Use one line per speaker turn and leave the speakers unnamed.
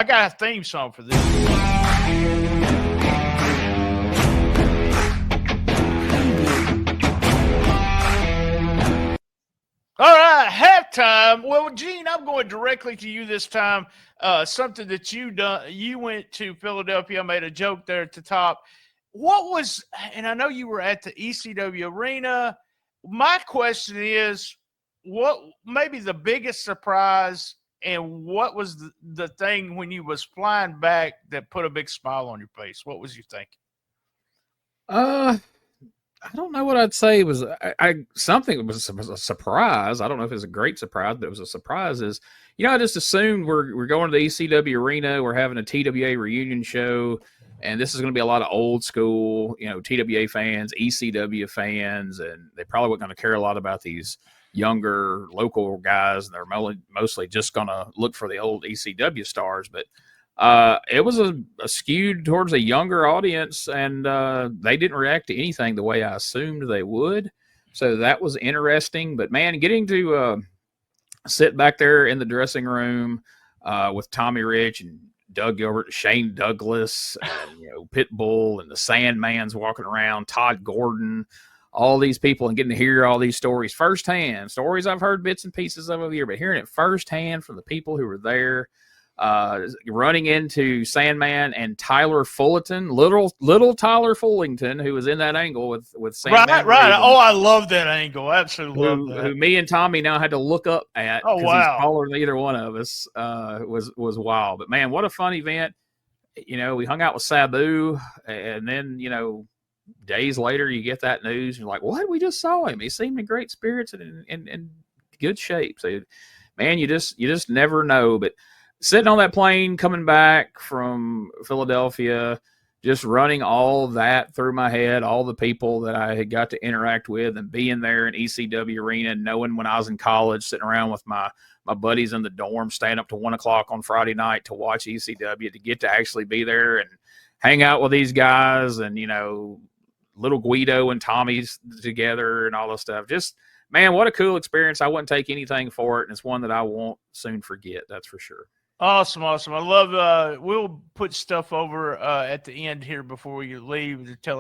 I got a theme song for this. All right, halftime. Well, Gene, I'm going directly to you this time. Something that you went to Philadelphia, made a joke there at the top. What was, and I know you were at the ECW arena. My question is, what maybe the biggest surprise, and what was the thing when you was flying back that put a big smile on your face? What was you thinking?
I don't know what I'd say was something was a surprise. I don't know if it was a great surprise, but it was a surprise. Is I just assumed we're going to the ECW arena, we're having a TWA reunion show, and this is going to be a lot of old school, TWA fans, ECW fans, and they probably weren't going to care a lot about these younger local guys, and they're mostly just going to look for the old ECW stars, but. It was a skewed towards a younger audience, and they didn't react to anything the way I assumed they would. So that was interesting. But, man, getting to sit back there in the dressing room with Tommy Rich and Doug Gilbert, Shane Douglas, and, Pitbull and the Sandman's walking around, Todd Gordon, all these people, and getting to hear all these stories firsthand, stories I've heard bits and pieces of over the year, but hearing it firsthand from the people who were there. Running into Sandman and Tyler Fullerton, little Tyler Fullington, who was in that angle with Sandman.
Right. Oh, I love that angle. Absolutely love that.
Who me and Tommy now had to look up at.
Oh, wow.
He's taller than either one of us. Was wild. But man, what a fun event. We hung out with Sabu, and then days later you get that news, and you're like, what? We just saw him. He seemed in great spirits and in good shape. So, man, you just never know. But sitting on that plane, coming back from Philadelphia, just running all that through my head, all the people that I had got to interact with, and being there in ECW arena, knowing when I was in college, sitting around with my buddies in the dorm, staying up to 1 o'clock on Friday night to watch ECW, to get to actually be there and hang out with these guys, and, little Guido and Tommy's together and all this stuff. Just, man, what a cool experience. I wouldn't take anything for it, and it's one that I won't soon forget, that's for sure.
Awesome. I love, we'll put stuff over at the end here before you leave to tell